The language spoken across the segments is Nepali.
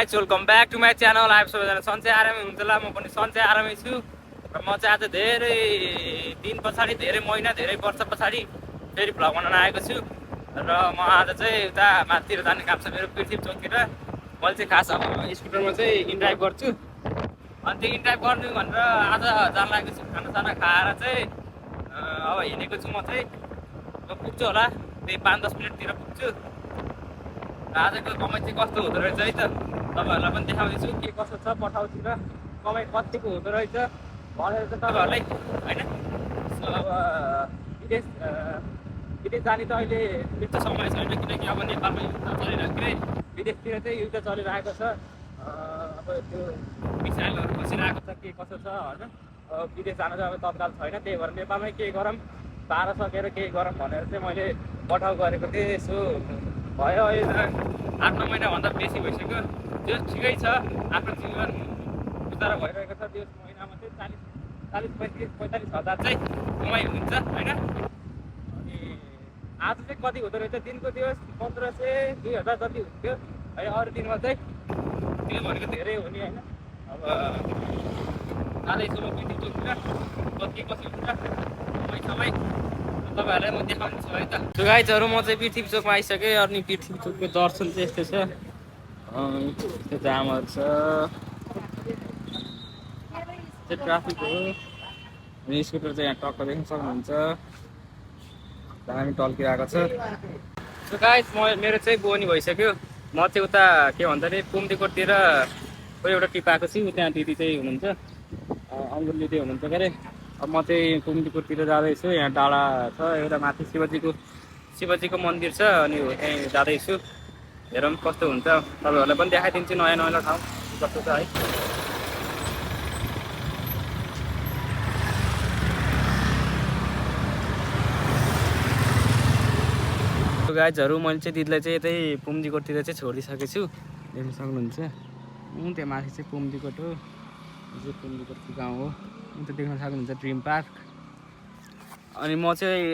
Guys welcome back to my channel. आइब सबैजना सन्चै आरामै हुन्छ होला। म पनि सन्चै आरामै छु र म चाहिँ आज धेरै दिन पछाडि, धेरै महिना, धेरै वर्ष पछाडि फेरि भ्लग बनाउन आएको छु र म आज चाहिँ उता माथितिर जाने काम छ मेरो, पृथ्वी चौकतिर। मैले चाहिँ खास अब स्कुटरमा चाहिँ इन्ड्राइभ गर्छु अनि त्यो इन्ड्राइभ गर्नु भनेर आज जान लागेको छु। खानासाना खाएर चाहिँ अब हिँडेको छु। म चाहिँ पुग्छु होला, त्यही 5-10 मिनटतिर पुग्छु। आजको कमाइ चाहिँ कस्तो हुँदो रहेछ है त तपाईँहरूलाई पनि देखाउँदैछु के कस्तो छ पठाउँतिर कमाइ कतिको हुँदो रहेछ भनेर चाहिँ तपाईँहरूलाई होइन। अब विदेश विदेश जाने त अहिले त्यस्तो समय छैन, किनकि अब नेपालमा युद्ध चलिरहेको है, विदेशतिर चाहिँ युद्ध चलिरहेको छ। अब त्यो मिसाइलहरू बसिरहेको छ, के कसो छ होइन। विदेश जान चाहिँ अब तत्काल छैन, त्यही भएर नेपालमै केही गरौँ, पार सकेर केही गरौँ भनेर चाहिँ मैले पठाउ गरेको थिएँ। यसो भयो अहिले 8-9 महिनाभन्दा बेसी भइसक्यो। त्यो ठिकै छ, आफ्नो जीवन गुजारा भइरहेको छ। त्यो महिनामा चाहिँ 40-45 हजार चाहिँ कमाइ हुन्छ होइन। अनि आज चाहिँ कति हुँदो रहेछ दिनको दिवस 1500-2000 जति हुन्थ्यो है अरू दिनमा चाहिँ। त्यो भनेको धेरै हो नि होइन। अब जाँदैछु म पृथ्वी चोकतिर, कति कसो हुन्छ कमाइ समय तपाईँहरूलाई म देखाउँछु है त। सो गाइजहरू म चाहिँ पृथ्वी चोकमा आइसकेँ। अनि पृथ्वी चोकको दर्शन चाहिँ यस्तो छ, त्यो जामहरू छ, त्यो ट्राफिक हो। अनि स्कुटर चाहिँ यहाँ टक्क देख्न सक्नुहुन्छ, दामी टल्किरहेको छ। सो गाइज मेरो चाहिँ बोनी भइसक्यो। म चाहिँ उता के भन्छ अरे पुम्दीकोटतिर कोही एउटा टिप आएको छु, त्यहाँ दिदी चाहिँ हुनुहुन्छ, अङ्गुल दिदी हुनुहुन्छ के अरे। अब म चाहिँ पुम्दीकोटतिर जाँदैछु। यहाँ डाँडा छ एउटा, माथि शिवजीको मन्दिर छ, अनि त्यहीँ जाँदैछु। हेरौँ कस्तो हुन्छ, तपाईँहरूलाई पनि देखाइदिन्छु नयाँ नयाँ ठाउँ कस्तो छ है। गाइजहरू मैले चाहिँ दिदीलाई चाहिँ यतै पुम्दीकोटतिर चाहिँ छोडिदिइसकेको छु, देख्न सक्नुहुन्छ। त्यहाँ माथि चाहिँ पुम्दीकोट हो, यो चाहिँ पुम्दीकोटको गाउँ हो। त देख्न सक्नुहुन्छ ड्रिम पार्क। अनि म चाहिँ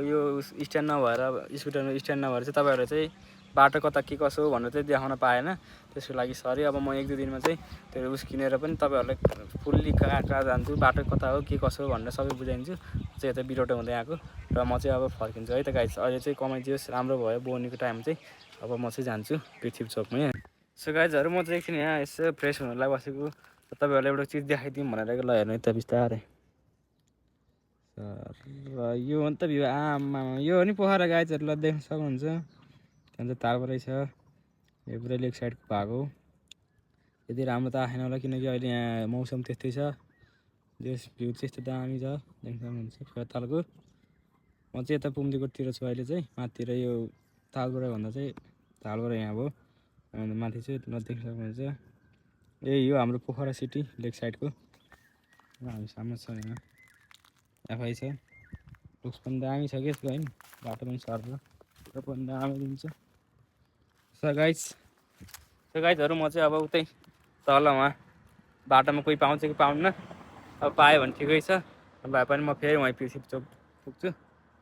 यो स्ट्यान्ड नभएर, स्कुटरमा स्ट्यान्ड नभएर चाहिँ तपाईँहरू चाहिँ बाटो कता के कसो भनेर चाहिँ देखाउन पाएन, त्यसको लागि सरी। अब म 1-2 दिनमा चाहिँ त्यो उस किनेर पनि तपाईँहरूलाई फुल्ली कहाँ जान्छु, बाटो कता हो के कसो भनेर सबै बुझाइदिन्छु। चाहिँ यता बिरोटो हुँदै आएको र म चाहिँ अब फर्किन्छु है त गाइस। अहिले चाहिँ कमाइदियोस्, राम्रो भयो बोनीको टाइम चाहिँ। अब म चाहिँ जान्छु पृथ्वी चोकमै। सो गाइजहरू म चाहिँ एकछिन यहाँ यसो फ्रेस हुनलाई बसेको, तपाईँहरूलाई एउटा चिज देखाइदिउँ भनेर ल हेर्नु यता बिस्तारै। र यो हो नि त भ्यू, आमा यो हो नि पोखरा गाइजहरू, ल देख्न सक्नुहुन्छ। त्यहाँ चाहिँ तारबारै छ, यो पुरै लेक साइडको भाग हो। यति राम्रो त आएन होला, किनकि अहिले यहाँ मौसम त्यस्तै छ। यस भ्यू चाहिँ यस्तो दामी छ, देख्न सक्नुहुन्छ तलको। म चाहिँ यता पुम्दीकोटतिर छु अहिले चाहिँ, माथितिर यो तालबाट भन्दा चाहिँ तालबाट यहाँ भयो, अन्त माथि चाहिँ नदेख्न सक्नुहुन्छ। यही हो हाम्रो पोखरा सिटी लेक साइडको, हामी सामने छ। यहाँ एफआई छ, लुक्स पनि दामी छ कि होइन, बाटो पनि सर्छ र पनि दामी दिन्छ। सो गाइजहरू म चाहिँ अब उतै तलमा बाटोमा कोही पाउँछ कि पाउन्न, अब पायो भने ठिकै छ, भए पनि म फेरि वहीँ पृथ्वी चोक पुग्छु।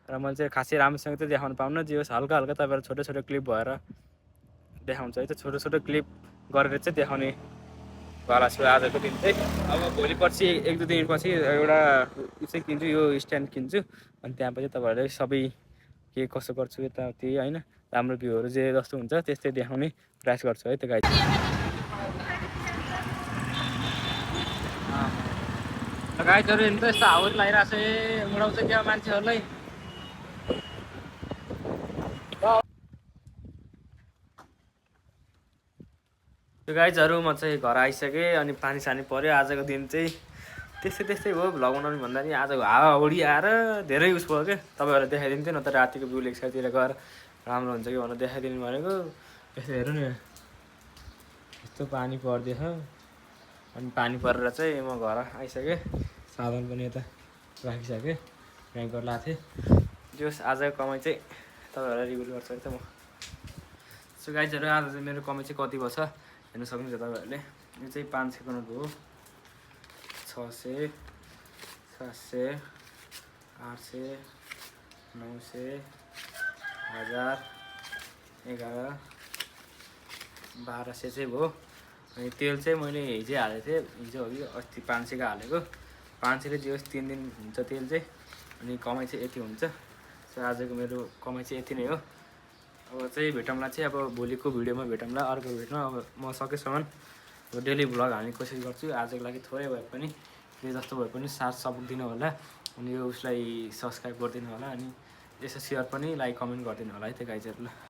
र मैले चाहिँ खासै राम्रोसँग चाहिँ देखाउनु पाउन्न, जे होस् हल्का हल्का तपाईँहरू छोटो छोटो क्लिप भएर देखाउँछ है त, छोटो छोटो क्लिप गरेर चाहिँ देखाउने वाला छु आजको दिन चाहिँ। अब भोलि पर्सि 1-2 दिनपछि एउटा चाहिँ किन्छु, यो स्ट्यान्ड किन्छु, अनि त्यहाँ पनि तपाईँहरूले सबै के कसो गर्छु यताउति होइन, राम्रो भ्यूहरू जे जस्तो हुन्छ त्यस्तै देखाउने प्रयास गर्छु है त गाइज। गाइजहरू हेर्नु त यस्तो हावा लगाइरहेको छ, उडाउँछ क्या मान्छेहरूलाई। त्यो गाइजहरू म चाहिँ घर आइसकेँ, अनि पानी सानी पऱ्यो। आजको दिन चाहिँ त्यस्तै भयो, भ्लग बनाउनु भन्दा नि आजको हावाहुडी आएर धेरै उस भयो क्या। तपाईँहरूलाई देखाइदिन्थ्यो न त रातिको भ्यू लेक साइडतिर गएर राम्रो हुन्छ कि भनेर देखाइदिनु भनेको। यस्तो हेर्नु नि, यस्तो पानी पर्दैछ, अनि पानी परेर चाहिँ म घर आइसकेँ। साधन पनि यता राखिसकेँ, ड्राइभ गर्न लाएको थिएँ। जस आजको कमाइ चाहिँ तपाईँहरूलाई रिभ्यू गर्छु है त म। सो गाइजहरू आज चाहिँ मेरो कमाइ चाहिँ कति भयो छ हेर्न सक्नुहुन्छ तपाईँहरूले। यो चाहिँ 500को नोट हो, 600, 700, 800, 900, 1000, 11, 1200 चाहिँ भयो। अनि तेल चाहिँ मैले हिजै हालेको थिएँ, हिजो अघि अस्ति 500को हालेको। 500ले जे होस् 3 दिन हुन्छ तेल चाहिँ। अनि कमाइ चाहिँ यति हुन्छ। सो आजको मेरो कमाइ चाहिँ यति नै हो। अब चाहिँ भेटौँला चाहिँ अब भोलिको भिडियोमा भेटौँला, अर्को भिडियोमा। अब म सकेसम्म अब डेली भ्लग हाल्ने कोसिस गर्छु। आजको लागि थोरै भए पनि, जे जस्तो भए पनि साथ सपोर्ट दिनु होला। अनि यो उसलाई सब्सक्राइब गरिदिनु होला। अनि यसो सेयर पनि, लाइक कमेन्ट गरिदिनु होला है त गाइजहरु ल।